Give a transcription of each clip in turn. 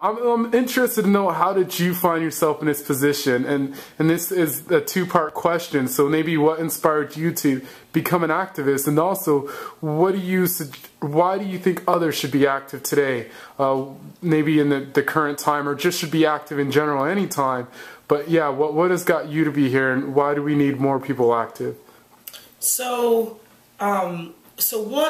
I'm interested to know, how did you find yourself in this position? And this is a two-part question. So maybe what inspired you to become an activist, and also why do you think others should be active today? Maybe in the current time, or just should be active in general anytime. But yeah, what has got you to be here, and why do we need more people active? So one,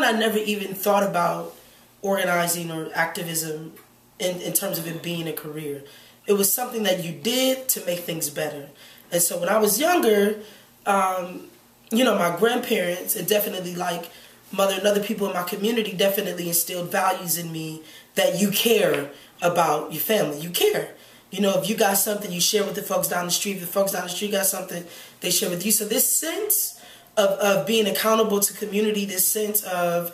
I never even thought about organizing or activism in terms of it being a career. It was something that you did to make things better. And so when I was younger, you know, my grandparents, and definitely like mother and other people in my community, definitely instilled values in me that you care about your family. You care. You know, if you got something, you share with the folks down the street. If the folks down the street got something, they share with you. So this sense of being accountable to community, this sense of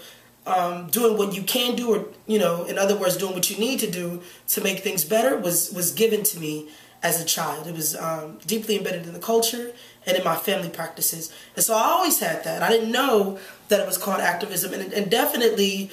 doing what you can do, or, you know, in other words, doing what you need to do to make things better was given to me as a child. It was deeply embedded in the culture and in my family practices. And so I always had that. I didn't know that it was called activism. And definitely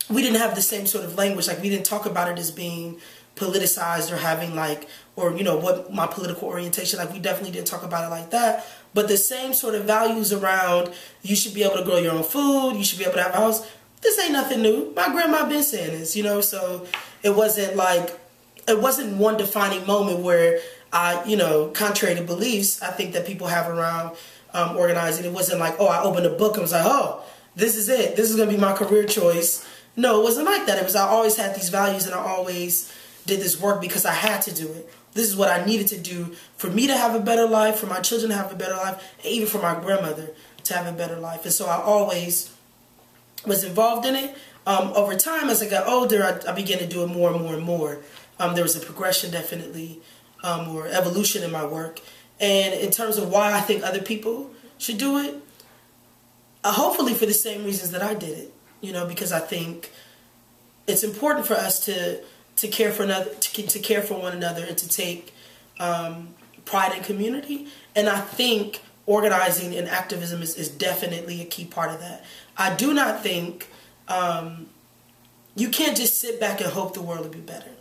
we didn't have the same sort of language. Like, we didn't talk about it as being politicized or having like, or, you know, what my political orientation, like, we definitely didn't talk about it like that. But the same sort of values around, you should be able to grow your own food, you should be able to have a house. This ain't nothing new. My grandma been saying this, you know, so it wasn't like, it wasn't one defining moment where I, you know, contrary to beliefs I think that people have around organizing, it wasn't like, oh, I opened a book and was like, oh, this is it. This is going to be my career choice. No, it wasn't like that. It was, I always had these values, and I always did this work because I had to do it. This is what I needed to do for me to have a better life, for my children to have a better life, and even for my grandmother to have a better life. And so I always was involved in it. Over time, as I got older, I began to do it more and more and more. There was a progression, definitely, or evolution in my work. And in terms of why I think other people should do it, hopefully for the same reasons that I did it. You know, because I think it's important for us to care for another, to care for one another, and to take pride in community. And I think organizing and activism is definitely a key part of that. I do not think you can't just sit back and hope the world will be better,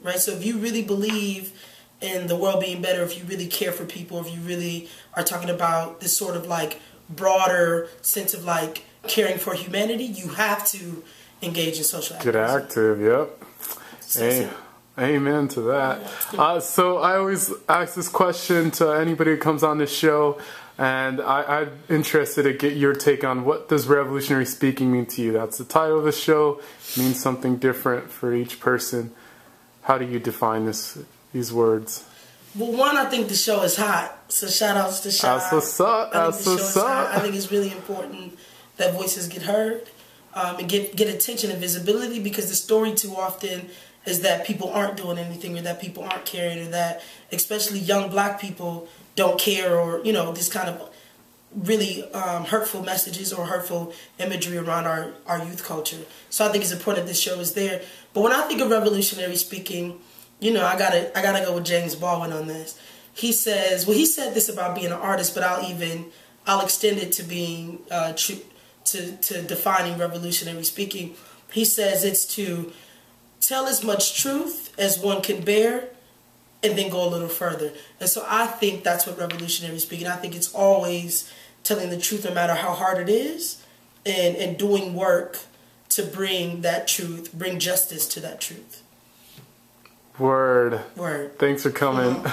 right? So if you really believe in the world being better, if you really care for people, if you really are talking about this sort of like broader sense of like caring for humanity, you have to engage in social activism. Get active, yep. Hey, amen to that. So I always ask this question to anybody who comes on this show, and I'm interested to get your take on, what does revolutionary speaking mean to you? That's the title of the show. It means something different for each person. How do you define these words? Well, one, I think the show is hot, so shout outs to Rashad. That's what's up. That's what's up. I think it's really important that voices get heard and get attention and visibility, because the story too often is that people aren't doing anything, or that people aren't caring, or that especially young black people don't care, or, you know, this kind of really hurtful messages or hurtful imagery around our youth culture. So I think it's important that this show is there. But when I think of revolutionary speaking, you know, I gotta go with James Baldwin on this. He says, well, he said this about being an artist, but I'll extend it to being to defining revolutionary speaking. He says it's to tell as much truth as one can bear, and then go a little further. And so I think that's what revolutionary speaking. I think it's always telling the truth no matter how hard it is, and doing work to bring that truth, bring justice to that truth. Word. Word. Thanks for coming.